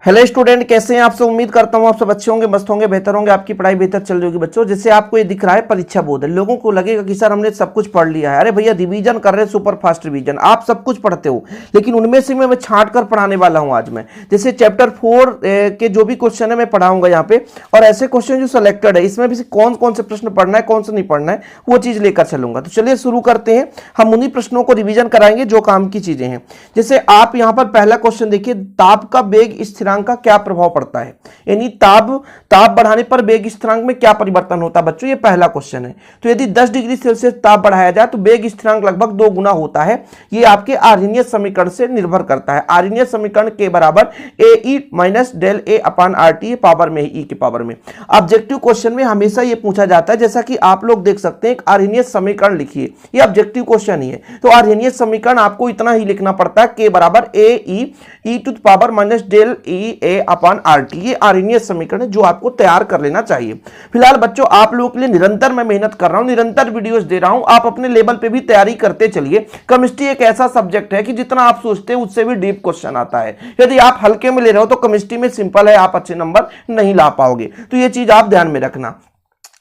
Hello student, कैसे हैं आप सब। उम्मीद करता हूं आप सब अच्छे होंगे, मस्त होंगे, बेहतर होंगे, आपकी पढ़ाई बेहतर चल रही होगी। बच्चों, जैसे आपको ये दिख रहा है परीक्षा बोर्ड है, लोगों को लगेगा कि सर हमने सब कुछ पढ़ लिया है। अरे भैया, रिवीजन कर रहे हैं, सुपर फास्ट रिवीजन। आप सब कुछ पढ़ते हो, लेकिन उनमें से मैं छांट कर पढ़ाने वाला हूं आज मैं। जैसे चैप्टर 4 के जो भी क्वेश्चन है मैं पढ़ाऊंगा यहाँ पे, और ऐसे क्वेश्चन जो सिलेक्टेड है इसमें भी कौन कौन से प्रश्न पढ़ना है, कौन सा नहीं पढ़ना है, वो चीज लेकर चलूंगा। तो चलिए शुरू करते हैं। हम उन्हीं प्रश्नों को रिवीजन कराएंगे जो काम की चीजें हैं। जैसे आप यहाँ पर पहला क्वेश्चन देखिए, ताप का वेग स्थिरांक का क्या प्रभाव पड़ता है, यानी ताप बढ़ाने पर वेग स्थिरांक में क्या परिवर्तन होता है। बच्चों, ये पहला क्वेश्चन है। तो यदि 10 डिग्री सेल्सियस ताप बढ़ाया जाए तो वेग स्थिरांक लगभग 2 गुना होता है। ये आपके आर्हेनियस समीकरण से निर्भर करता है। आर्हेनियस समीकरण के बराबर AE माइनस डेल A अपान RT पावर में, E के पावर में। ऑब्जेक्टिव क्वेश्चन में हमेशा ये पूछा जाता है, जैसा कि आप लोग देख सकते हैं, एक आर्हेनियस समीकरण लिखिए। ये ऑब्जेक्टिव क्वेश्चन ही है। तो आर्हेनियस समीकरण आपको इतना ही लिखना पड़ता है, के बराबर AE E to the power minus डेल E A अपान RT। ये आर्हेनियस समीकरण है जो आपको तैयार कर लेना चाहिए। फिलहाल बच्चों, आप लोगों के लिए निरंतर मैं मेहनत कर रहा हूं, निरंतर वीडियोस दे रहा हूं। आप अपने लेवल पे भी तैयारी करते चलिए। केमिस्ट्री एक ऐसा सब्जेक्ट है कि जितना आप सोचते हैं उससे भी डीप क्वेश्चन आता है। यदि आप हल्के में ले रहे हो तो केमिस्ट्री में सिंपल है, आप अच्छे नंबर नहीं ला पाओगे। तो ये चीज आप ध्यान में रखना।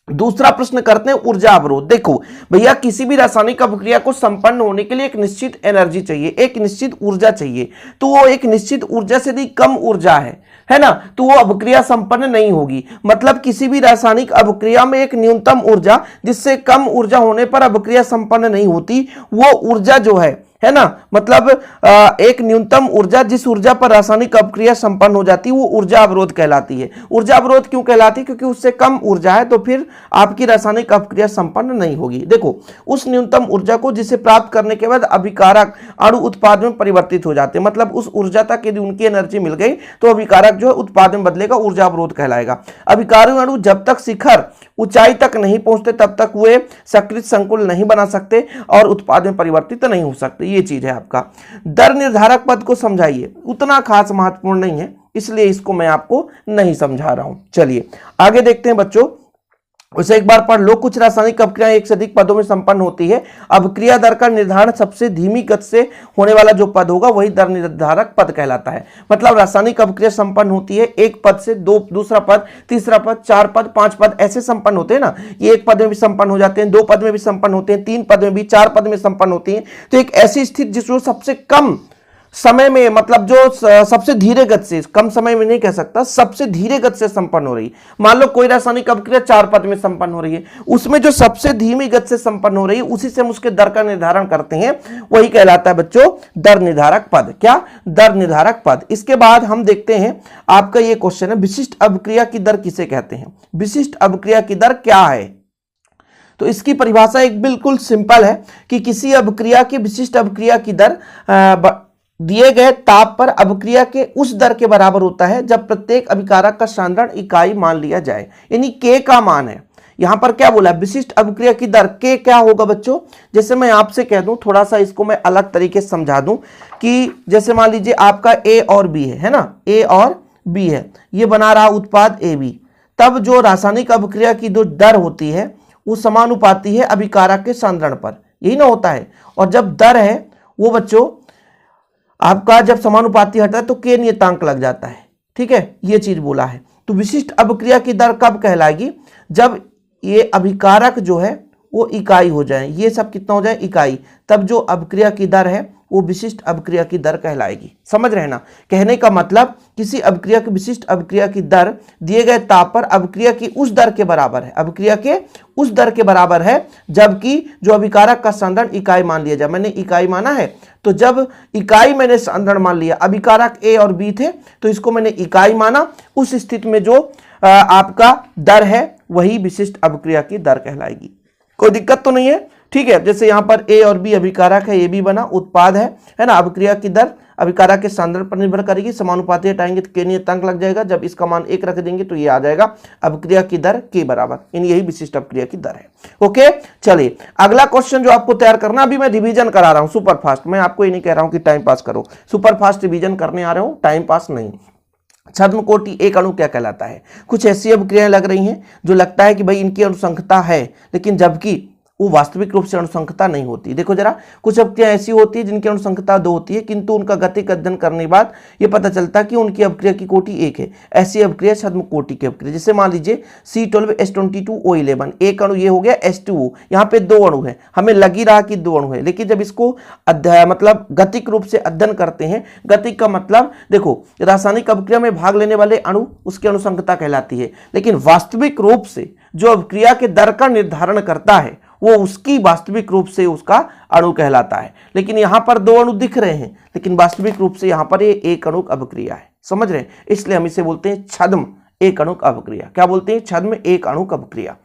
दूसरा प्रश्न करते हैं ऊर्जा अवरोध। देखो भैया, किसी भी रासायनिक अभिक्रिया को संपन्न होने के लिए एक निश्चित एनर्जी चाहिए, एक निश्चित ऊर्जा चाहिए। तो वो एक निश्चित ऊर्जा से यदि कम ऊर्जा है ना, तो वो अभिक्रिया संपन्न नहीं होगी। मतलब किसी भी रासायनिक अभिक्रिया में एक न्यूनतम ऊर्जा, जिससे कम ऊर्जा होने पर अभिक्रिया संपन्न नहीं होती, वो ऊर्जा जो है ना, मतलब एक न्यूनतम ऊर्जा, जिस ऊर्जा पर रासायनिक अभिक्रिया संपन्न हो जाती है, वो ऊर्जा अवरोध कहलाती है। ऊर्जा अवरोध क्यों कहलाती है? क्योंकि उससे कम ऊर्जा है, तो फिर आपकी रासायनिक अभिक्रिया संपन्न नहीं होगी। देखो, उस न्यूनतम ऊर्जा को जिसे प्राप्त करने के बाद अभिकारक अणु उत्पाद में परिवर्तित हो जाते हैं। मतलब उस ऊर्जा तक यदि उनकी एनर्जी मिल गई तो अभिकारक जो है उत्पाद में बदलेगा, ऊर्जा अवरोध कहलाएगा। अभिकारक अणु जब तक शिखर ऊंचाई तक नहीं पहुंचते तब तक वे सक्रिय संकुल नहीं बना सकते और उत्पाद में परिवर्तित नहीं हो सकते। ये चीज है आपका। दर निर्धारक पद को समझाइए। उतना खास महत्वपूर्ण नहीं है, इसलिए इसको मैं आपको नहीं समझा रहा हूं। चलिए आगे देखते हैं बच्चों। उसे एक बार पढ़ लो। कुछ रासायनिक अभिक्रियाएं एक से अधिक पदों में संपन्न होती है। अभिक्रिया दर का निर्धारण सबसे धीमी गति से होने वाला जो पद होगा वही दर निर्धारक पद कहलाता है। मतलब रासायनिक अभिक्रिया संपन्न होती है, एक पद से दूसरा पद, तीसरा पद, 4 पद, 5 पद ऐसे संपन्न होते हैं ना। ये एक पद में भी संपन्न हो जाते हैं, 2 पद में भी संपन्न होते हैं, 3 पद में भी, 4 पद में संपन्न होती है। तो एक ऐसी स्थिति जिसमें सबसे कम समय में, मतलब जो सबसे धीरे गति से, कम समय में नहीं कह सकता, सबसे धीरे गति से संपन्न हो रही। मान लो कोई रासायनिक अभिक्रिया 4 पद में संपन्न हो रही है, उसमें जो सबसे धीमी गति से संपन्न हो रही है उसी से हम उसके दर का निर्धारण करते हैं, वही कहलाता है बच्चों दर निर्धारक पद। क्या? दर निर्धारक पद। इसके बाद हम देखते हैं, आपका ये क्वेश्चन है, विशिष्ट अभिक्रिया की दर किसे कहते हैं? विशिष्ट अभिक्रिया की दर क्या है? तो इसकी परिभाषा एक बिल्कुल सिंपल है कि किसी अभिक्रिया की विशिष्ट अभिक्रिया की दर दिए गए ताप पर अभिक्रिया के उस दर के बराबर होता है जब प्रत्येक अभिकारक का साधारण इकाई मान लिया जाए, यानी K का मान है। यहां पर क्या बोला? विशिष्ट अभिक्रिया की दर K क्या होगा बच्चों? जैसे मैं आपसे कह दूं, थोड़ा सा इसको मैं अलग तरीके से समझा दूं कि जैसे मान लीजिए आपका A और B है ना, A और B है, ये बना रहा उत्पाद AB। तब जो रासायनिक अभिक्रिया की जो दर होती है वो समानुपाती है अभिकारक के सांद्रण पर, यही ना होता है। और जब दर है वो बच्चों आपका जब समानुपाती हटता है तो K नियतांक लग जाता है। ठीक है, ये चीज बोला है। तो विशिष्ट अभिक्रिया की दर कब कहलाएगी? जब ये अभिकारक जो है वो इकाई हो जाए, ये सब कितना हो जाए? इकाई। तब जो अभिक्रिया की दर है वो विशिष्ट अभिक्रिया की दर कहलाएगी। समझ रहे ना? कहने का मतलब किसी अभिक्रिया की विशिष्ट अभिक्रिया की दर दिए गए ताप पर अभिक्रिया की उस दर के बराबर है, अभिक्रिया के उस दर के बराबर है जबकि जो अभिकारक का सांद्रण इकाई मान लिया जाए। मैंने इकाई माना है, तो जब इकाई मैंने सांद्रण मान लिया, अभिकारक A और B थे तो इसको मैंने इकाई माना, उस स्थिति में जो आपका दर है वही विशिष्ट अभिक्रिया की दर कहलाएगी। कोई दिक्कत तो नहीं है? ठीक है, जैसे यहां पर A और B अभिकारक है, AB बना, उत्पाद है ना। अभिक्रिया की दर अभिकारक के सांद्रण पर निर्भर करेगी। समानुपाती हटाएंगे तो K नियतांक लग जाएगा। जब इसका मान 1 रख देंगे तो ये आ जाएगा अभिक्रिया की दर K बराबर, यानी यही विशिष्ट अभिक्रिया की दर है। ओके, चलिए अगला क्वेश्चन जो आपको तैयार करना, अभी मैं रिवीजन करा रहा हूं सुपर फास्ट। मैं आपको ये नहीं कह रहा हूं कि टाइम पास करो, सुपर फास्ट रिवीजन करने आ रहे हो, टाइम पास नहीं। छद्म कोटि एक अणु क्या कहलाता है? कुछ ऐसी अभिक्रियाएं लग रही हैं जो लगता है कि भाई इनकी अनुसंगता है, लेकिन जबकि वो वास्तविक रूप से अणुसंख्यता नहीं होती। देखो जरा, कुछ अभिक्रिया ऐसी होती है जिनकी अणुसंख्यता 2 होती है, किंतु उनका गतिक अध्ययन करने के बाद ये पता चलता है कि उनकी अभिक्रिया की कोटि 1 है। ऐसी अभिक्रिया छद्म कोटि की अभिक्रिया, जैसे मान लीजिए C12H22O11, एक अणु ये हो गया H2O, यहाँ पे 2 अणु है, हमें लग ही रहा कि 2 अणु है, लेकिन जब इसको मतलब गतिक रूप से अध्ययन करते हैं, गतिक का मतलब देखो रासायनिक अभिक्रिया में भाग लेने वाले अणु उसकी अणुसंख्यता कहलाती है, लेकिन वास्तविक रूप से जो अभिक्रिया के दर का निर्धारण करता है वो उसकी वास्तविक रूप से उसका अणु कहलाता है। लेकिन यहां पर 2 अणु दिख रहे हैं, लेकिन वास्तविक रूप से यहां पर ये एक अणुक अभिक्रिया है, समझ रहे हैं? इसलिए हम इसे बोलते हैं छद्म एक अणुक अभिक्रिया। क्या बोलते हैं? छद्म एक अणुक अभिक्रिया।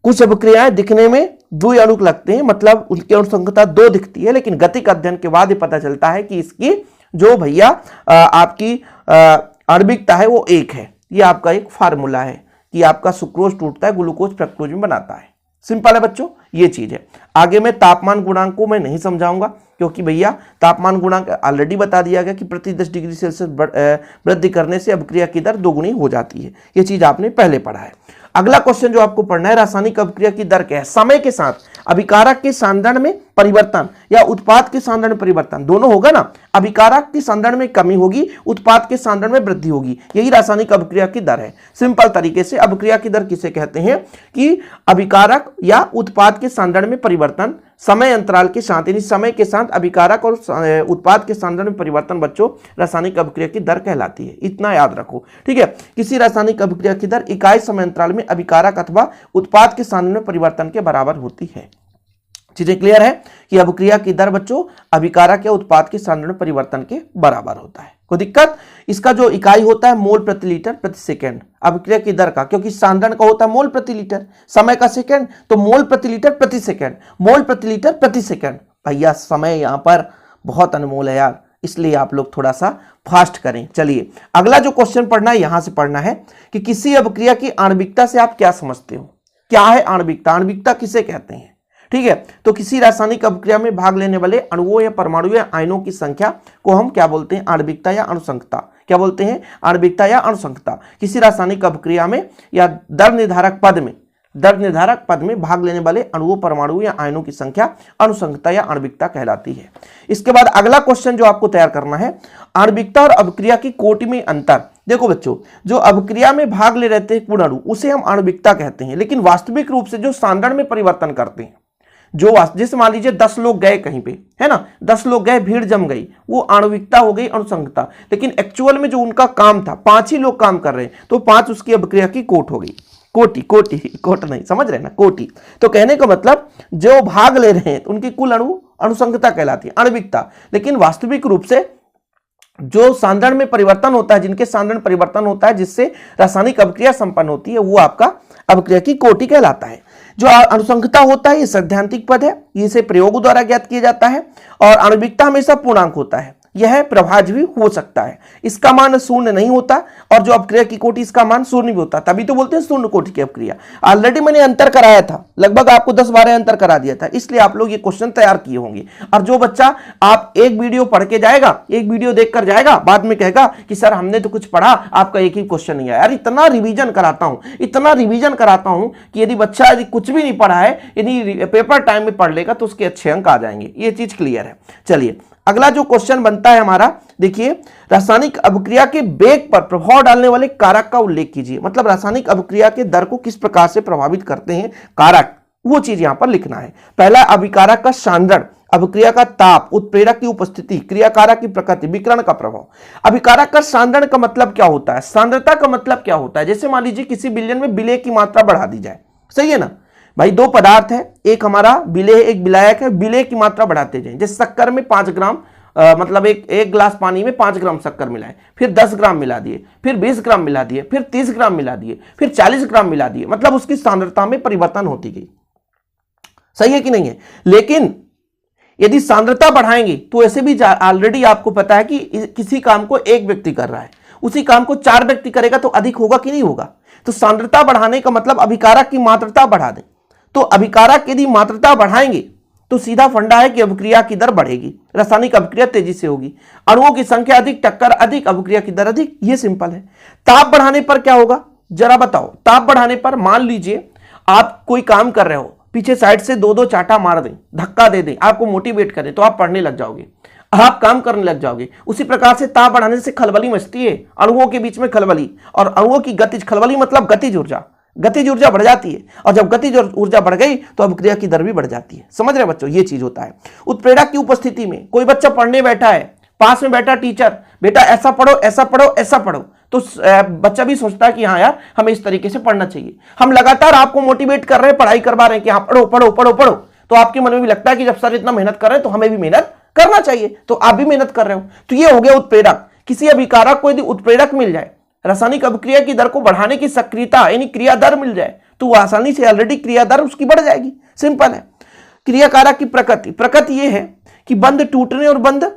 कुछ अभिक्रियाएं दिखने में 2 अणुक लगते हैं, मतलब उनकी अणुसंख्यता 2 दिखती है, लेकिन गतिक अध्ययन के बाद ये पता चलता है कि इसकी जो भैया आपकी आणविकता है वो 1 है। ये आपका एक फार्मूला है कि आपका सुक्रोज टूटता है, ग्लूकोज फ्रक्टोज में बनाता है। सिंपल है बच्चों, ये चीज है। आगे मैं तापमान गुणांक को मैं नहीं समझाऊंगा, क्योंकि भैया तापमान गुणांक ऑलरेडी बता दिया गया कि प्रति 10 डिग्री सेल्सियस वृद्धि करने से अभिक्रिया की दर दोगुनी हो जाती है। ये चीज आपने पहले पढ़ा है। अगला क्वेश्चन जो आपको पढ़ना है, रासायनिक अभिक्रिया की दर क्या है? समय के साथ अभिकारक के सांद्रण में परिवर्तन या उत्पाद के सांद्रण में परिवर्तन, दोनों होगा ना। अभिकारक के सांद्रण में कमी होगी, उत्पाद के सांद्रण में वृद्धि होगी, यही रासायनिक अभिक्रिया की दर है। सिंपल तरीके से अभिक्रिया की दर किसे कहते हैं कि अभिकारक या उत्पाद के सांद्रण में परिवर्तन समय अंतराल के साथ, यानी समय के साथ अभिकारक और उत्पाद के सांद्रण में परिवर्तन बच्चों रासायनिक अभिक्रिया की दर कहलाती है। इतना याद रखो, ठीक है। किसी रासायनिक अभिक्रिया की दर इकाई समय अंतराल में अभिकारक अथवा उत्पाद के सांद्रण में परिवर्तन के बराबर होती है। चीजें क्लियर है कि अभिक्रिया की दर बच्चों अभिकारक या उत्पाद के सांद्रण में परिवर्तन के बराबर होता है। कोई दिक्कत? इसका जो इकाई होता है मोल प्रति लीटर प्रति सेकंड अभिक्रिया की दर का, क्योंकि सांद्रण का होता है मोल प्रति लीटर, समय का सेकंड, तो मोल प्रति लीटर प्रति सेकंड, मोल प्रति लीटर प्रति सेकंड। भैया समय यहां पर बहुत अनमोल है यार, इसलिए आप लोग थोड़ा सा फास्ट करें। चलिए अगला जो क्वेश्चन पढ़ना है यहां से पढ़ना है कि किसी अभिक्रिया की आणविकता से आप क्या समझते हो? क्या है आणविकता? आणविकता किसे कहते हैं? ठीक है, तो किसी रासायनिक अभिक्रिया में भाग लेने वाले अणुओं या परमाणु या आयनों की संख्या को हम क्या बोलते हैं? आणविकता या अणुसंख्यता। क्या बोलते हैं? आणविकता या अणुसंख्यता। किसी रासायनिक अभिक्रिया में या दर निर्धारक पद में भाग लेने वाले अणुओं, परमाणु या आयनों की संख्या अणुसंख्यता या आणविकता कहलाती है। इसके बाद अगला क्वेश्चन जो आपको तैयार करना है, आणविकता और अभिक्रिया की कोटि में अंतर। देखो बच्चों, जो अभिक्रिया में भाग ले रहते हैं पूर्ण अणु उसे हम आणविकता कहते हैं, लेकिन वास्तविक रूप से जो सांद्रण में परिवर्तन करते हैं, जो जैसे मान लीजिए 10 लोग गए कहीं पे, है ना, 10 लोग गए, भीड़ जम गई, वो आणविकता हो गई, अणुसंख्यता। लेकिन एक्चुअल में जो उनका काम था, 5 ही लोग काम कर रहे हैं, तो 5 उसकी अभिक्रिया की कोट हो गई। कोट नहीं, समझ रहे ना, कोटि। तो कहने का मतलब जो भाग ले रहे हैं उनकी कुल अणुसंख्यता कहलाती है, आणविकता। लेकिन वास्तविक रूप से जो सांद्रण में परिवर्तन होता है, जिनके सांद्रण परिवर्तन होता है जिससे रासायनिक अभिक्रिया संपन्न होती है, वो आपका अभिक्रिया की कोटि कहलाता है। जो अणुसंख्यता होता है ये सैद्धांतिक पद है, इसे प्रयोग द्वारा ज्ञात किया जाता है, और आणविकता हमेशा पूर्णांक होता है, यह प्रभाज्य भी हो सकता है, इसका मान शून्य नहीं होता, और जो अभिक्रिया की कोटि इसका मान शून्य भी होता, तभी तो बोलते हैं शून्य कोटि की अभिक्रिया। ऑलरेडी मैंने अंतर कराया था, लगभग आपको 10-12 अंतर करा दिया था, इसलिए आप लोग ये क्वेश्चन तैयार किए होंगे। और जो बच्चा आप एक वीडियो पढ़ के जाएगा, एक वीडियो देखकर जाएगा, बाद में कहेगा कि सर हमने तो कुछ पढ़ा, आपका एक ही क्वेश्चन नहीं आया। यार इतना रिवीजन कराता हूं कि यदि बच्चा यदि कुछ भी नहीं पढ़ा है, यदि पेपर टाइम में पढ़ लेगा तो उसके अच्छे अंक आ जाएंगे। ये चीज क्लियर है। चलिए अगला जो क्वेश्चन बनता है हमारा, देखिए, रासायनिक अभिक्रिया के वेग पर प्रभाव डालने वाले कारक का उल्लेख कीजिए। मतलब रासायनिक अभिक्रिया के दर को किस प्रकार से प्रभावित करते हैं कारक, वो चीज यहां पर लिखना है। पहला, अभिकारक का सांद्रण, अभिक्रिया का ताप, उत्प्रेरक की उपस्थिति, क्रियाकारक की प्रकृति, विकिरण का प्रभाव। अभिकारक का सांद्रण का मतलब क्या होता है? सांद्रता का मतलब क्या होता है? जैसे मान लीजिए किसी विलयन में विलेय की मात्रा बढ़ा दी जाए, सही है ना भाई, 2 पदार्थ है, एक हमारा विलेय एक विलायक है, विलेय की मात्रा बढ़ाते जाए। जैसे शक्कर में 5 ग्राम मतलब एक गिलास पानी में 5 ग्राम शक्कर मिलाए, फिर 10 ग्राम मिला दिए, फिर 20 ग्राम मिला दिए, फिर 30 ग्राम मिला दिए, फिर 40 ग्राम मिला दिए, मतलब उसकी सांद्रता में परिवर्तन होती गई। सही है कि नहीं है? लेकिन यदि सांद्रता बढ़ाएंगे तो ऐसे भी ऑलरेडी आपको पता है कि किसी काम को एक व्यक्ति कर रहा है, उसी काम को 4 व्यक्ति करेगा तो अधिक होगा कि नहीं होगा? तो सांद्रता बढ़ाने का मतलब अभिकारक की मात्रता बढ़ा दें। तो अभिकारक यदि मात्रता बढ़ाएंगे तो सीधा फंडा है कि अभिक्रिया की दर बढ़ेगी, रासायनिक अभिक्रिया तेजी से होगी, अणुओं की संख्या अधिक, टक्कर अधिक, अभिक्रिया की दर अधिक। ये सिंपल है। ताप बढ़ाने पर क्या होगा जरा बताओ? ताप बढ़ाने पर मान लीजिए आप कोई काम कर रहे हो, पीछे साइड से दो दो चाटा मार दें, धक्का दे दें, आपको मोटिवेट करें, तो आप पढ़ने लग जाओगे, आप काम करने लग जाओगे। उसी प्रकार से ताप बढ़ाने से खलबली मचती है, अणुओं के बीच में खलबली, और अणुओं की गतिज, खलबली मतलब गतिज ऊर्जा, गतिज ऊर्जा बढ़ जाती है, और जब गतिज ऊर्जा बढ़ गई तो अभिक्रिया की दर भी बढ़ जाती है। समझ रहे बच्चों, ये चीज होता है। उत्प्रेरक की उपस्थिति में कोई बच्चा पढ़ने बैठा है, पास में बैठा टीचर, बेटा ऐसा पढ़ो ऐसा पढ़ो ऐसा पढ़ो, तो बच्चा भी सोचता है कि हाँ यार हमें इस तरीके से पढ़ना चाहिए। हम लगातार आपको मोटिवेट कर रहे हैं, पढ़ाई करवा रहे हैं कि हाँ पढ़ो पढ़ो पढ़ो पढ़ो, तो आपके मन में भी लगता है कि जब सर इतना मेहनत कर रहे हैं तो हमें भी मेहनत करना चाहिए, तो आप भी मेहनत कर रहे हो। तो ये हो गया उत्प्रेरक। किसी अभिकारक को यदि उत्प्रेरक मिल जाए, रासायनिक अभिक्रिया की दर को बढ़ाने की सक्रियता यानी क्रिया दर मिल जाए, तो आसानी से ऑलरेडी क्रिया दर उसकी बढ़ जाएगी। सिंपल है। क्रियाकारक की प्रकृति, प्रकृति ये है कि बंध टूटने और बंध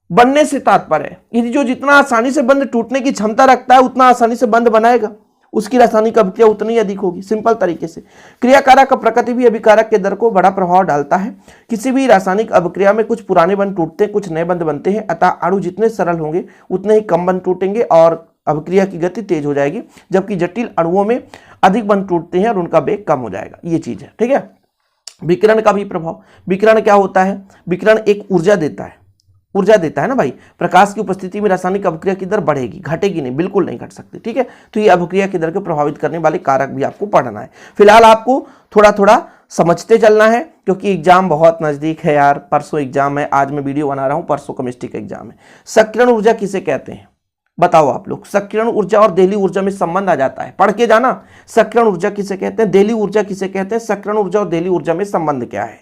बनने से तात्पर्य है, यदि जो जितना आसानी से बंध टूटने की क्षमता रखता है उतना आसानी से बंध बनाएगा, उसकी रासायनिक अभिक्रिया उतनी ही अधिक होगी। सिंपल तरीके से क्रियाकारक का प्रकृति भी अभिकारक के दर को बड़ा प्रभाव डालता है। किसी भी रासायनिक अभिक्रिया में कुछ पुराने बंध टूटते हैं, कुछ नए बंध बनते हैं, अतः अणु जितने सरल होंगे उतने ही कम बंध टूटेंगे और अभिक्रिया की गति तेज हो जाएगी, जबकि जटिल अणुओं में अधिक बंध टूटते हैं और उनका वेग कम हो जाएगा। ये चीज है, ठीक है। विकिरण का भी प्रभाव, विकिरण क्या होता है? विकिरण एक ऊर्जा देता है, ऊर्जा देता है ना भाई। प्रकाश की उपस्थिति में रासायनिक अभिक्रिया की दर बढ़ेगी, घटेगी नहीं, बिल्कुल नहीं घट सकती, ठीक है। तो ये अभिक्रिया की दर को प्रभावित करने वाले कारक भी आपको पढ़ना है। फिलहाल आपको थोड़ा थोड़ा समझते चलना है, क्योंकि एग्जाम बहुत नजदीक है यार। परसों एग्जाम है, आज मैं वीडियो बना रहा हूं, परसों केमिस्ट्री का एग्जाम है। सक्रियण ऊर्जा किसे कहते हैं बताओ आप लोग? सक्रियण ऊर्जा और देहली ऊर्जा में संबंध आ जाता है, पढ़ के जाना। सक्रियण ऊर्जा किसे कहते हैं, देहली ऊर्जा किसे कहते हैं, सक्रियण ऊर्जा और देहली ऊर्जा में संबंध क्या है?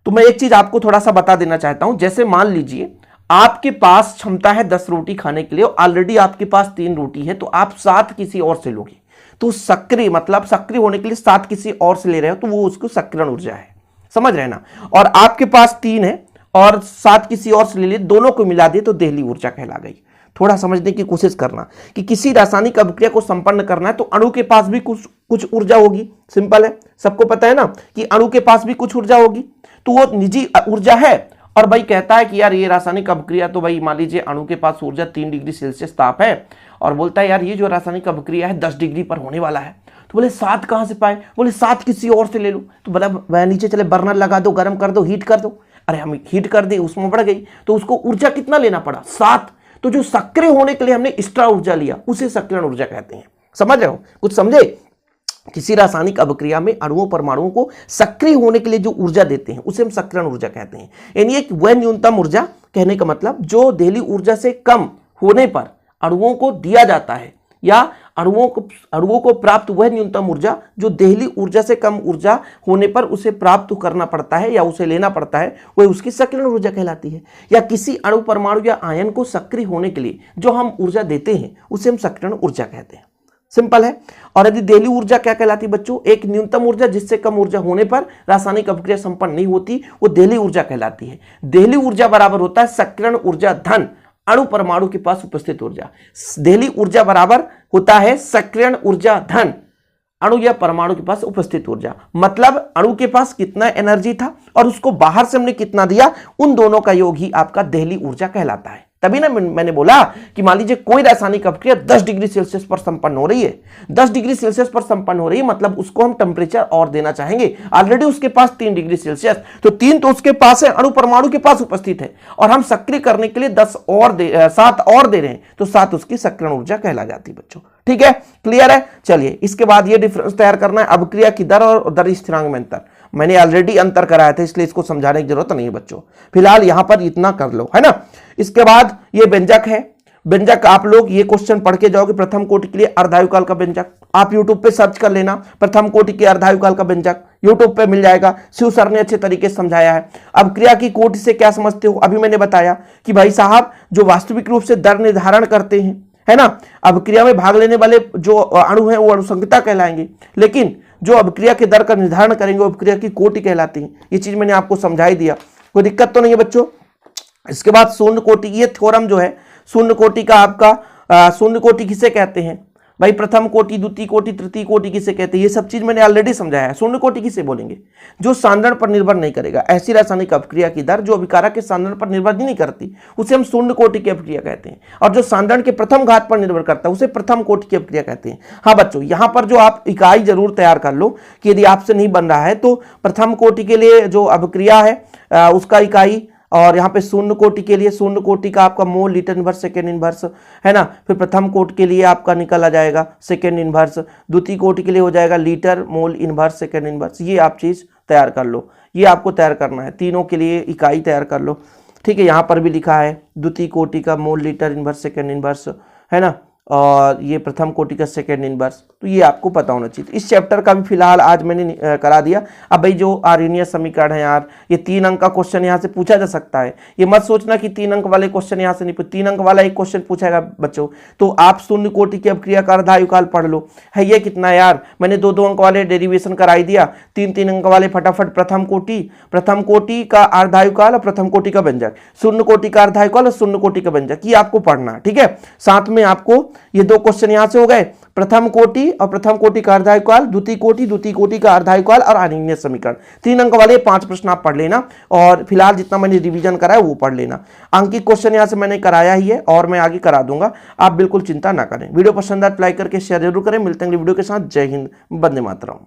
तो मैं एक चीज आपको थोड़ा सा बता देना चाहता हूं। जैसे मान लीजिए आपके पास क्षमता है 10 रोटी खाने के लिए, ऑलरेडी आपके पास 3 रोटी है, तो आप 7 किसी और से लोगे, तो सक्रिय मतलब सक्रिय होने के लिए 7 किसी और से ले रहे हो, तो वो उसको सक्रियण ऊर्जा है। समझ रहे ना? और आपके पास 3 है और 7 किसी और से ले लिए, दोनों को मिला दिए तो देहली ऊर्जा कहला गई। थोड़ा समझने की कोशिश करना कि किसी रासायनिक अभिक्रिया को संपन्न करना है तो अणु के पास भी कुछ ऊर्जा होगी। सिंपल है, सबको पता है ना कि अणु के पास भी कुछ ऊर्जा होगी, तो वो निजी ऊर्जा है। और भाई कहता है कि यार ये रासायनिक अभिक्रिया, तो भाई मान लीजिए अणु के पास ऊर्जा 3 डिग्री सेल्सियस ताप है, और बोलता है यार ये जो रासायनिक अभिक्रिया है 10 डिग्री पर होने वाला है। तो बोले 7 कहां से पाए? बोले 7 किसी और से ले लो। तो बोला वह नीचे चले बर्नर लगा दो, गर्म कर दो, हीट कर दो। अरे हम हीट कर दे, उसमें बढ़ गई, तो उसको ऊर्जा कितना लेना पड़ा? 7। तो जो सक्रिय होने के लिए हमने एक्स्ट्रा ऊर्जा लिया उसे सक्रियण ऊर्जा कहते हैं। समझ रहे हो? कुछ समझे? किसी रासायनिक अभिक्रिया में अणुओं परमाणुओं को सक्रिय होने के लिए जो ऊर्जा देते हैं उसे हम सक्रियण ऊर्जा कहते हैं। यानी एक वह न्यूनतम ऊर्जा, कहने का मतलब जो देहली ऊर्जा से कम होने पर अणुओं को दिया जाता है, या अणुओं को प्राप्त वह न्यूनतम ऊर्जा जो देहली ऊर्जा से कम ऊर्जा होने पर उसे प्राप्त करना पड़ता है या उसे लेना पड़ता है, वह उसकी सक्रियण ऊर्जा कहलाती है। या किसी अणु परमाणु या आयन को सक्रिय होने के लिए जो हम ऊर्जा देते हैं उसे हम सक्रियण ऊर्जा कहते हैं। सिंपल है। और यदि देहली ऊर्जा क्या कहलाती है बच्चों? एक न्यूनतम ऊर्जा जिससे कम ऊर्जा होने पर रासायनिक अभिक्रिया संपन्न नहीं होती, वो देहली ऊर्जा कहलाती है। देहली ऊर्जा बराबर होता है सक्रियण ऊर्जा धन अणु परमाणु के पास उपस्थित ऊर्जा। देहली ऊर्जा बराबर होता है सक्रियण ऊर्जा धन अणु या परमाणु के पास उपस्थित ऊर्जा। मतलब अणु के पास कितना एनर्जी था और उसको बाहर से हमने कितना दिया, उन दोनों का योग ही आपका देहली ऊर्जा कहलाता है। तभी ना मैंने बोला कि मान लीजिए कोई रासायनिक अभिक्रिया 10 डिग्री सेल्सियस पर संपन्न हो रही है, 10 डिग्री सेल्सियस पर संपन्न हो रही है, मतलब उसको हम टेम्परेचर और देना चाहेंगे। ऑलरेडी उसके पास 3 डिग्री सेल्सियस, तो 3 तो उसके पास है, अणु परमाणु के पास उपस्थित है, और हम सक्रिय करने के लिए 7 और दे रहे हैं, तो 7 उसकी सक्रियण ऊर्जा कहला जाती है बच्चों। ठीक है, क्लियर है? चलिए इसके बाद ये डिफरेंस तैयार करना है, अभिक्रिया की दर और दर स्थिरांक में अंतर। मैंने ऑलरेडी अंतर कराया था, इसलिए इसको समझाने की जरूरत नहीं है बच्चों। फिलहाल यहां पर इतना कर लो, है ना। इसके बाद ये व्यंजक है। व्यंजक आप लोग ये क्वेश्चन पढ़ के जाओगे, प्रथम कोटि के लिए अर्धायुकाल का व्यंजक। आप यूट्यूब पे सर्च कर लेना, प्रथम कोटि के अर्धायुकाल का व्यंजक यूट्यूब पे मिल जाएगा। शिव सर ने अच्छे तरीके से समझाया है। अब क्रिया की कोटि से क्या समझते हो? अभी मैंने बताया कि भाई साहब जो वास्तविक रूप से दर निर्धारण करते हैं, है ना, अभिक्रिया में भाग लेने वाले जो अणु हैं वो अनुसंगता कहलाएंगे, लेकिन जो अभिक्रिया के दर का निर्धारण करेंगे वो अभिक्रिया की कोटि कहलाती है। ये चीज मैंने आपको समझा ही दिया, कोई दिक्कत तो नहीं है बच्चों। इसके बाद शून्य कोटि, ये थ्योरम जो है शून्य कोटि का आपका, शून्य कोटि किसे कहते हैं? भाई प्रथम कोटि, द्वितीय कोटि, तृतीय कोटि किसे कहते हैं, ये सब चीज मैंने ऑलरेडी समझाया है। शून्य कोटि किसे बोलेंगे, जो सांद्रण पर निर्भर नहीं करेगा, ऐसी रासायनिक अपक्रिया की दर जो अभिकारक के सांद्रण पर निर्भर नहीं करती, उसे हम शून्य कोटि की अपक्रिया कहते हैं। और जो सांद्रण के प्रथम घात पर निर्भर करता है उसे प्रथम कोटि की अपक्रिया कहते हैं। हाँ बच्चों, यहां पर जो आप इकाई जरूर तैयार कर लो कि यदि आपसे नहीं बन रहा है तो प्रथम कोटि के लिए जो अपक्रिया है उसका इकाई, और यहाँ पे शून्य कोटि के लिए शून्य कोटि का आपका mole litre inverse second inverse है ना। फिर प्रथम कोटि के लिए आपका निकल आ जाएगा सेकेंड इनवर्स, द्वितीय कोटि के लिए हो जाएगा litre mole inverse second inverse. ये आप चीज तैयार कर लो, ये आपको तैयार करना है, तीनों के लिए इकाई तैयार कर लो। ठीक है, यहाँ पर भी लिखा है द्वितीय कोटि का mole litre inverse second inverse है ना, और ये प्रथम कोटि का सेकेंड इनवर्स, तो ये आपको पता होना चाहिए। इस चैप्टर का भी फिलहाल आज मैंने करा दिया। अब भाई जो आर्यनीय समीकरण है यार, ये 3 अंक का क्वेश्चन यहाँ से पूछा जा सकता है। ये मत सोचना कि 3 अंक वाले क्वेश्चन यहाँ से नहीं, 3 अंक वाला एक क्वेश्चन पूछेगा बच्चों, तो आप शून्य कोटि की अपक्रिया का अर्धायुकाल पढ़ लो। है ये कितना यार, मैंने 2-2 अंक वाले डेरिवेशन कराई दिया, 3-3 अंक वाले फटाफट प्रथम कोटि का अर्धायुकाल और प्रथम कोटि का व्यंजक, शून्य कोटि का अर्धायुकाल और शून्य कोटि का व्यंजक, ये आपको पढ़ना है। ठीक है, साथ में आपको ये 2 क्वेश्चन यहां से हो गए, प्रथम कोटि और प्रथम कोटि का अर्धायुकाल, द्वितीय कोटि का अर्धायुकाल और आर्यनीय समीकरण, 3 अंक वाले 5 प्रश्न आप पढ़ लेना। और फिलहाल जितना मैंने रिवीजन कराया वो पढ़ लेना। अंकित क्वेश्चन यहां से मैंने कराया ही है और मैं आगे करा दूंगा, आप बिल्कुल चिंता ना करें। वीडियो पसंद आए लाइक करके शेयर जरूर करें। मिलते हैं अगली वीडियो के साथ। जय हिंद, वंदे मातरम।